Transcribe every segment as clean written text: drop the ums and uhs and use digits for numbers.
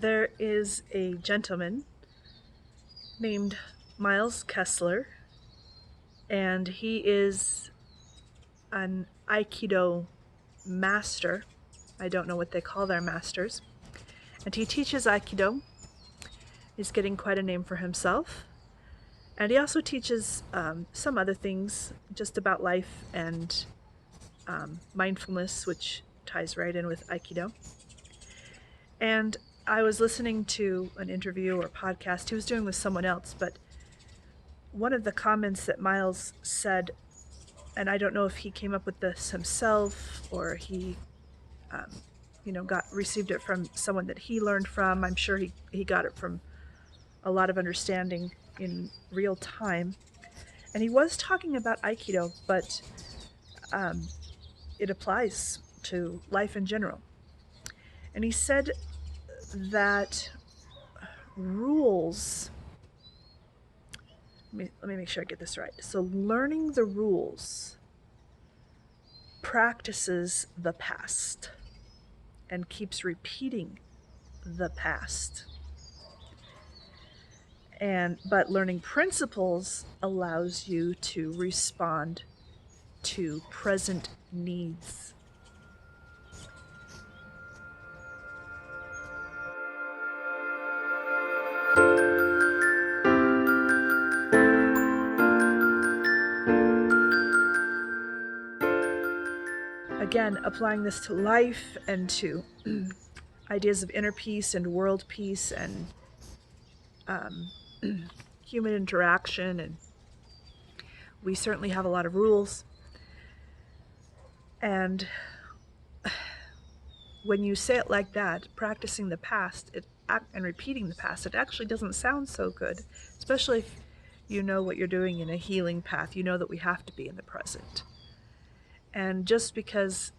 There is a gentleman named Miles Kessler, and he is an Aikido master. I don't know what they call their masters. And he teaches Aikido. He's getting quite a name for himself. And he also teaches some other things just about life and mindfulness, which ties right in with Aikido. And I was listening to an interview or podcast he was doing with someone else, but one of the comments that Miles said, and I don't know if he came up with this himself or he, received it from someone that he learned from. I'm sure he got it from a lot of understanding in real time. And he was talking about Aikido, but it applies to life in general. And he said that rules, let me make sure I get this right. So learning the rules practices the past and keeps repeating the past. But learning principles allows you to respond to present needs. Again, applying this to life and to ideas of inner peace and world peace and human interaction. And we certainly have a lot of rules. And when you say it like that, practicing the past and repeating the past, it actually doesn't sound so good, especially if you know what you're doing in a healing path. You know that we have to be in the present. And just because,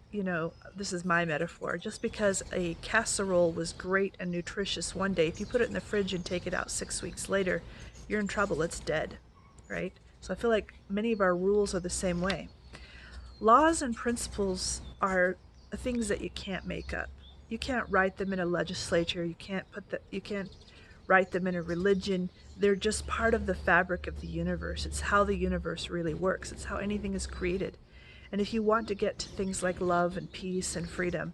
this is my metaphor, just because a casserole was great and nutritious one day, if you put it in the fridge and take it out 6 weeks later, you're in trouble. It's dead, right? So I feel like many of our rules are the same way. Laws and principles are things that you can't make up. You can't write them in a legislature. You can't write them in a religion. They're just part of the fabric of the universe. It's how the universe really works. It's how anything is created. And if you want to get to things like love and peace and freedom,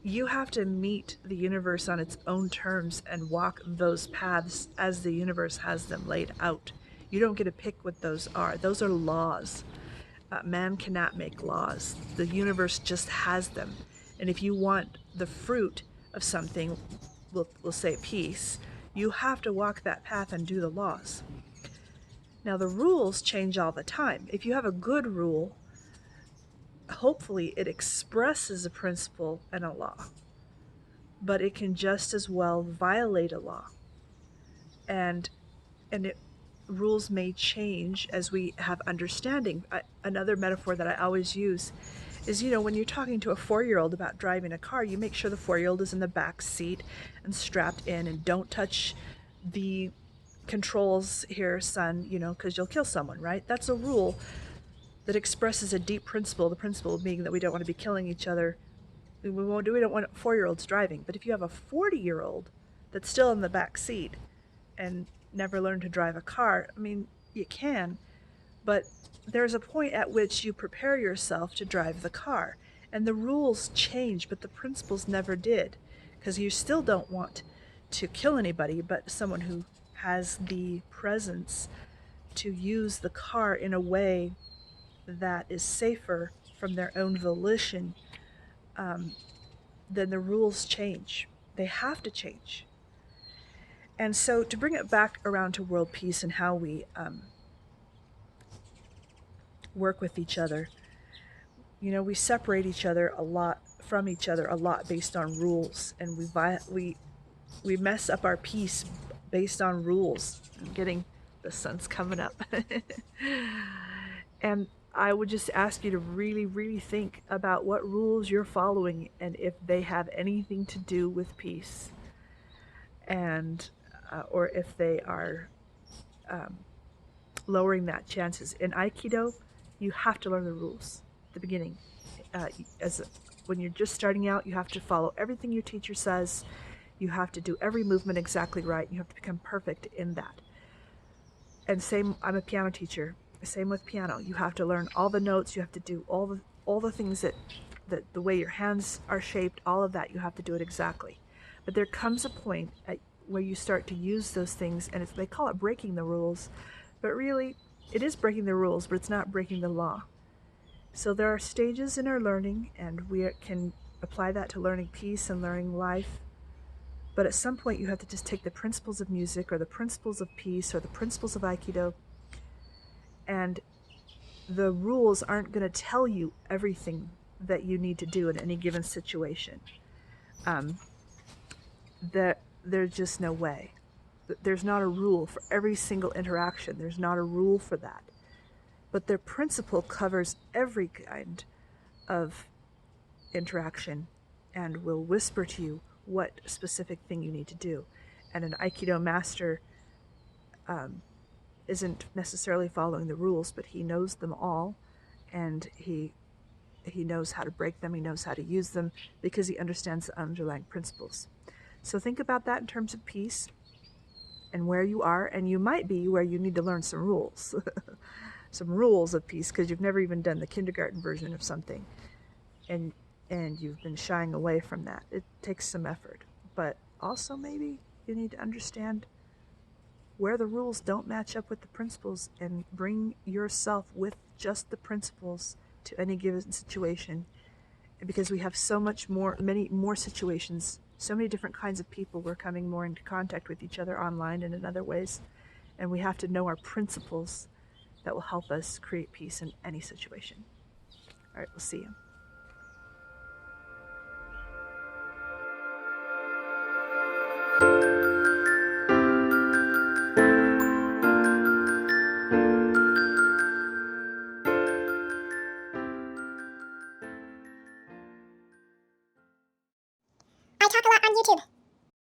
you have to meet the universe on its own terms and walk those paths as the universe has them laid out. You don't get to pick what those are. Those are laws. Man cannot make laws. The universe just has them. And if you want the fruit of something, we'll say peace, you have to walk that path and do the laws. Now, the rules change all the time. If you have a good rule, hopefully it expresses a principle and a law, but it can just as well violate a law. And rules may change as we have understanding. Another metaphor that I always use is, when you're talking to a 4-year-old about driving a car, you make sure the 4-year-old is in the back seat and strapped in and don't touch the controls here, son, because you'll kill someone, right? That's a rule that expresses a deep principle, the principle being that we don't want to be killing each other. We don't want 4-year-olds driving. But if you have a 40-year-old that's still in the back seat and never learned to drive a car, you can, but there's a point at which you prepare yourself to drive the car. And the rules change, but the principles never did, because you still don't want to kill anybody, but someone who has the presence to use the car in a way that is safer from their own volition, then the rules change. They have to change. And so to bring it back around to world peace and how we work with each other, we separate each other a lot from each other a lot based on rules, and we mess up our peace based on rules. The sun's coming up. And I would just ask you to really, really think about what rules you're following and if they have anything to do with peace, and or if they are lowering that chances. In Aikido, you have to learn the rules at the beginning. When you're just starting out, you have to follow everything your teacher says. You have to do every movement exactly right. You have to become perfect in that. And same, I'm a piano teacher. Same with piano. You have to learn all the notes. You have to do all the things that the way your hands are shaped. All of that, you have to do it exactly. But there comes a point where you start to use those things, and they call it breaking the rules, but really, it is breaking the rules, but it's not breaking the law. So there are stages in our learning, and we can apply that to learning peace and learning life. But at some point, you have to just take the principles of music or the principles of peace or the principles of Aikido, and the rules aren't going to tell you everything that you need to do in any given situation. There's just no way. There's not a rule for every single interaction. There's not a rule for that. But their principle covers every kind of interaction and will whisper to you what specific thing you need to do. And an Aikido master isn't necessarily following the rules, but he knows them all, and he knows how to break them, he knows how to use them, because he understands the underlying principles. So think about that in terms of peace and where you are, and you might be where you need to learn some rules. Some rules of peace, because you've never even done the kindergarten version of something, and you've been shying away from that. It takes some effort, but also maybe you need to understand where the rules don't match up with the principles and bring yourself with just the principles to any given situation. Because we have many more situations, so many different kinds of people, we're coming more into contact with each other online and in other ways, and we have to know our principles that will help us create peace in any situation. All right, we'll see you. I talk a lot on YouTube.